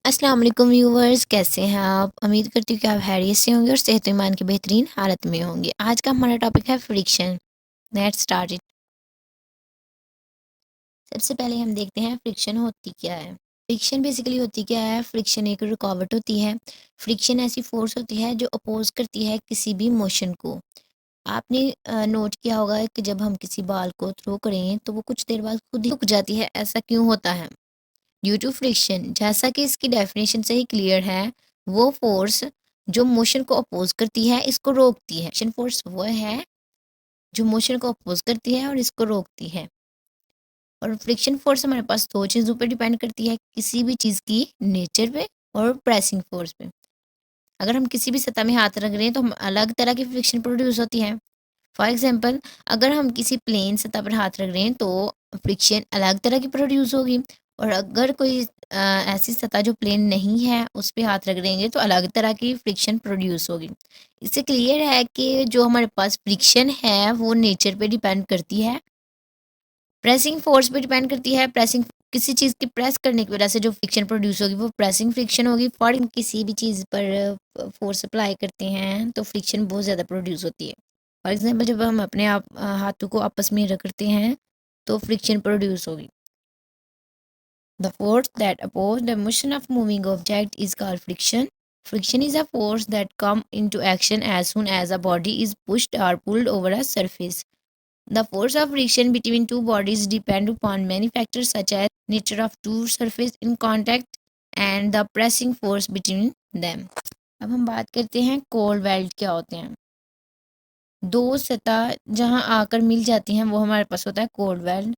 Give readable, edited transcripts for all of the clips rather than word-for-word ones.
अस्सलाम वालेकुम व्यूवर्स, कैसे हैं आप? उम्मीद करती हूँ कि आप खैरियत से होंगे और सेहत और ईमान की बेहतरीन हालत में होंगे। आज का हमारा टॉपिक है फ्रिक्शन। Let's start it. सबसे पहले हम देखते हैं फ्रिक्शन होती क्या है। फ्रिक्शन बेसिकली होती क्या है? फ्रिक्शन एक रुकावट होती है। फ्रिक्शन ऐसी फोर्स होती है जो अपोज करती है किसी भी मोशन को। आपने नोट किया होगा कि जब हम किसी बॉल को थ्रो करें तो वो कुछ देर बाद खुद ही रुक जाती है। ऐसा क्यों होता है? Due to friction. जैसा कि इसकी डेफिनेशन से ही क्लियर है, वो फोर्स जो मोशन को अपोज करती है इसको रोकती है। फ्रिक्शन फोर्स वो है जो मोशन को अपोज करती है और इसको रोकती है। और फ्रिक्शन फोर्स हमारे पास दो चीज़ों पर डिपेंड करती है, किसी भी चीज़ की नेचर पे और प्रेसिंग फोर्स पे। अगर हम किसी भी सतह में हाथ रख रहे हैं तो हम अलग तरह की फ्रिक्शन प्रोड्यूस होती है। फॉर एग्जाम्पल, अगर हम किसी प्लेन सतह पर हाथ रख रहे हैं तो फ्रिक्शन अलग तरह की प्रोड्यूस होगी। और अगर कोई ऐसी सतह जो प्लेन नहीं है उस पर हाथ रख देंगे तो अलग तरह की फ्रिक्शन प्रोड्यूस होगी। इससे क्लियर है कि जो हमारे पास फ्रिक्शन है वो नेचर पे डिपेंड करती है, प्रेसिंग फोर्स पे डिपेंड करती है। प्रेसिंग किसी चीज़ की प्रेस करने की वजह से जो फ्रिक्शन प्रोड्यूस होगी वो प्रेसिंग फ्रिक्शन होगी। फॉर किसी भी चीज़ पर फोर्स अप्लाई करते हैं तो फ्रिक्शन बहुत ज़्यादा प्रोड्यूस होती है। फॉर एग्जाम्पल, जब हम अपने हाथों को आपस में रगड़ते हैं तो फ्रिक्शन प्रोड्यूस होगी। The force that opposes the motion of moving object is called friction. Friction is a force that comes into action as soon as a body is pushed or pulled over a surface. The force of friction between two bodies depend upon many factors such as nature of two surfaces in contact and the pressing force between them. अब हम बात करते हैं cold weld क्या होते हैं। दो सतह जहां आकर मिल जाती हैं वो हमारे पास होता है कोल्ड वेल्ड।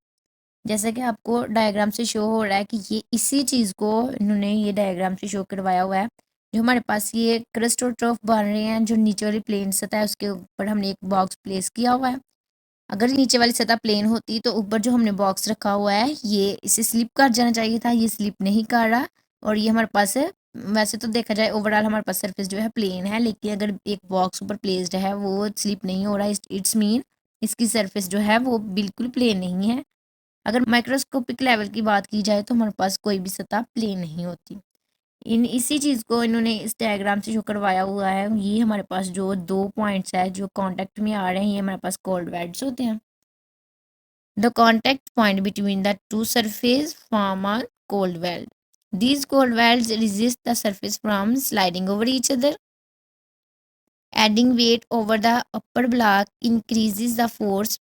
जैसा कि आपको डायग्राम से शो हो रहा है कि ये इसी चीज़ को इन्होंने ये डायग्राम से शो करवाया हुआ है। जो हमारे पास ये क्रस्ट और ट्रफ बन रहे हैं, जो नीचे वाली प्लेन सतह है उसके ऊपर हमने एक बॉक्स प्लेस किया हुआ है। अगर नीचे वाली सतह प्लेन होती तो ऊपर जो हमने बॉक्स रखा हुआ है ये इसे स्लिप कर जाना चाहिए था, ये स्लिप नहीं कर रहा। और ये हमारे पास है, वैसे तो देखा जाए ओवरऑल हमारे पास सरफेस जो है प्लेन है, लेकिन अगर एक बॉक्स ऊपर प्लेस्ड है वो स्लिप नहीं हो रहा है, इट्स मीन इसकी सरफेस जो है वो बिल्कुल प्लेन नहीं है। अगर माइक्रोस्कोपिक लेवल की बात की जाए तो हमारे पास कोई भी सतह प्लेन नहीं होती। इन इसी चीज़ को इन्होंने इस डायग्राम से जो करवाया हुआ है, ये हमारे पास जो दो पॉइंट्स है जो कांटेक्ट में आ रहे हैं ये हमारे पास कोल्ड वेल्ड्स होते हैं। The contact point between the two surface form a cold weld. These cold welds resist the surface from sliding over each other. Adding weight over the upper block increases the force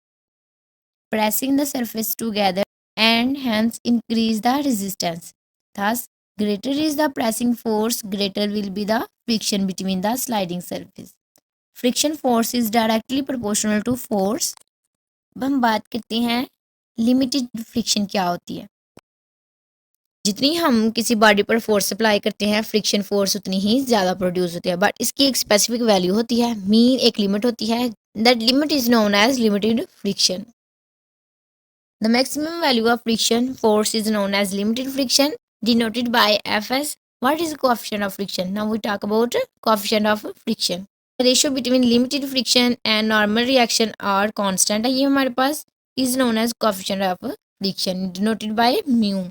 pressing the surface together and hence increase the resistance. Thus, greater is the pressing force, greater will be the friction between the sliding surface. Friction force is directly proportional to force. अब हम बात करते हैं limited friction क्या होती है। जितनी हम किसी बॉडी पर फोर्स अप्लाई करते हैं फ्रिक्शन फोर्स उतनी ही ज़्यादा प्रोड्यूस होती है, बट इसकी एक स्पेसिफिक वैल्यू होती है, मीन एक लिमिट होती है। That limit is known as limited friction. The maximum value of friction force is known as limited friction, denoted by Fs. What is the coefficient of friction? Now we talk about coefficient of friction. The ratio between limited friction and normal reaction are constant है ये हमारे पास, is known as coefficient of friction, denoted by mu.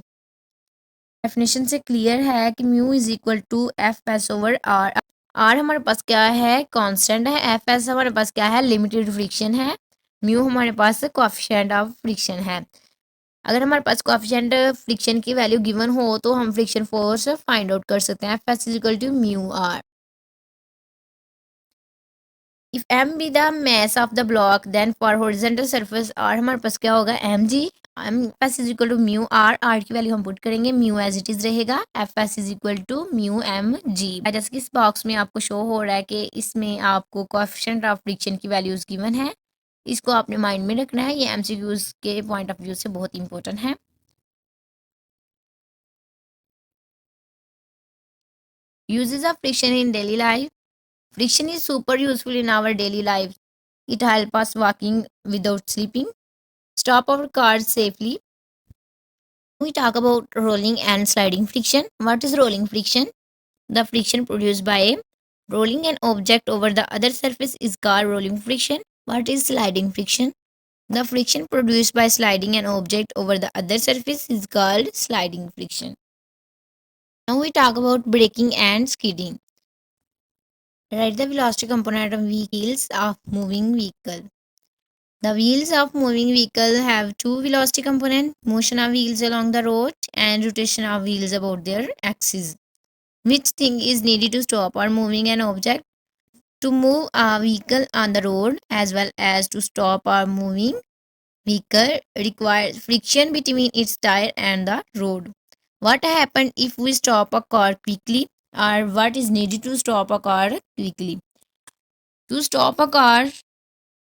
Definition से clear है कि mu is equal to f s over r. R हमारे पास क्या है? कांस्टेंट है। एफ एस हमारे पास क्या है? लिमिटेड फ्रिक्शन है। म्यू हमारे पास कोएफिशिएंट ऑफ फ्रिक्शन है। अगर हमारे पास कोएफिशिएंट फ्रिक्शन की वैल्यू गिवन हो तो हम फ्रिक्शन फोर्स फाइंड आउट कर सकते हैं। F s is equal to mu r. If m be the mass of the block then for horizontal surface r हमारे पास क्या होगा? mg। m s is equal to mu r. R की value हम put करेंगे, mu as it is रहेगा, f s is equal to mu m g. जैसे कि इस बॉक्स में आपको शो हो रहा है कि इसमें आपको कोएफिशिएंट ऑफ फ्रिक्शन की वैल्यूज गिवन है, इसको आपने माइंड में रखना है। ये एमसीक्यूज के पॉइंट ऑफ व्यू से बहुत इंपॉर्टेंट है। Uses of friction in daily life. Friction is super useful in our daily lives. It helps us walking without sleeping, stop our cars safely. We talk about rolling and sliding friction. What is rolling friction? The friction produced by rolling an object over the other surface is called rolling friction. What is sliding friction? The friction produced by sliding an object over the other surface is called sliding friction. Now we talk about braking and skidding. Write the velocity component of wheels of moving vehicle. The wheels of moving vehicle have two velocity components, motion of wheels along the road and rotation of wheels about their axis. Which thing is needed to stop or moving an object? To move a vehicle on the road as well as to stop or moving vehicle requires friction between its tire and the road. What happens if we stop a car quickly, or what is needed to stop a car quickly? To stop a car,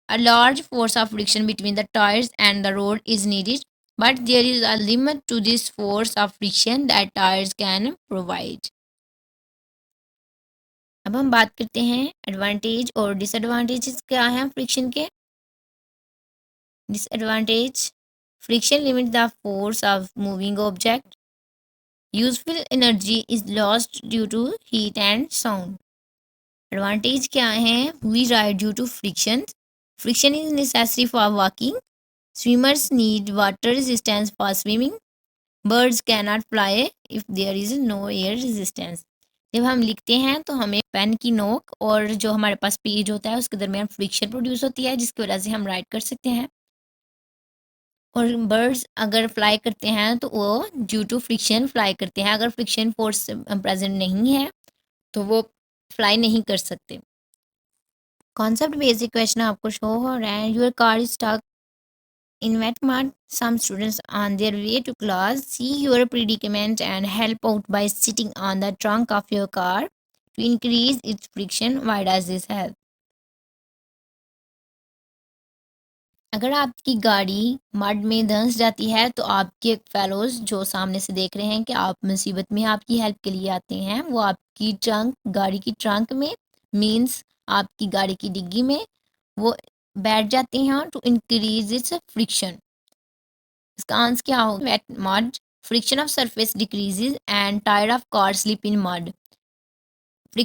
a large force of friction between the tires and the road is needed, but there is a limit to this force of friction that tires can provide. अब हम बात करते हैं advantage और disadvantages क्या हैं friction के। Disadvantage, friction limits the force of moving object. Useful energy is lost due to heat and sound. Advantage क्या है? We ride due to friction. Friction is necessary for walking. Swimmers need water resistance for swimming. Birds cannot fly if there is no air resistance. जब हम लिखते हैं तो हमें pen की नोक और जो हमारे पास पेज होता है उसके दरमियान फ्रिक्शन प्रोड्यूस होती है, जिसकी वजह से हम राइट कर सकते हैं। और बर्ड्स अगर फ्लाई करते हैं तो वो ड्यू टू फ्रिक्शन फ्लाई करते हैं। अगर फ्रिक्शन फोर्स प्रेजेंट नहीं है तो वो फ्लाई नहीं कर सकते। कॉन्सेप्ट बेसिक क्वेश्चन आपको शो हो रहा है। Your car is stuck in wet mud. Some students on their way to class see your predicament and help out by sitting on the trunk of your car to increase its friction. Why does this help? अगर आपकी गाड़ी mud में धंस जाती है तो आपके fellows जो सामने से देख रहे हैं कि आप मुसीबत में आपकी हेल्प के लिए आते हैं, वो आपकी ट्रंक गाड़ी की ट्रंक में मींस आपकी गाड़ी की डिग्गी में वो बैठ जाते हैं टू इंक्रीज इट्स फ्रिक्शन। इसका आंसर क्या होगा? Wet mud, friction of surface decreases and tyre of car slip in mud.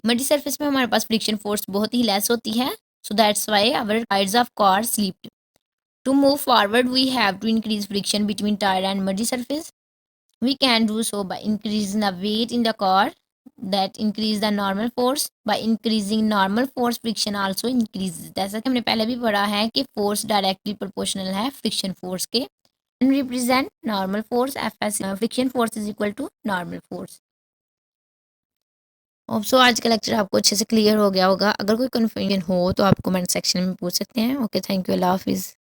Muddy surface में हमारे पास फ्रिक्शन फोर्स बहुत ही लेस होती है, so that's why our tyres of car slipped. To move forward, we have to increase friction between tire and muddy surface. We can do so by increasing the weight in the car that increase the normal force. By increasing normal force, friction also increases. जैसा कि हमने पहले भी पढ़ा है कि force directly proportional है friction force के and represent normal force Fs friction force is equal to normal force. Hope so आज का लेक्चर आपको अच्छे से क्लियर हो गया होगा। अगर कोई कन्फ्यूजन हो तो आप कमेंट सेक्शन में पूछ सकते हैं। ओके, थैंक यू, अल्लाह हाफिज़।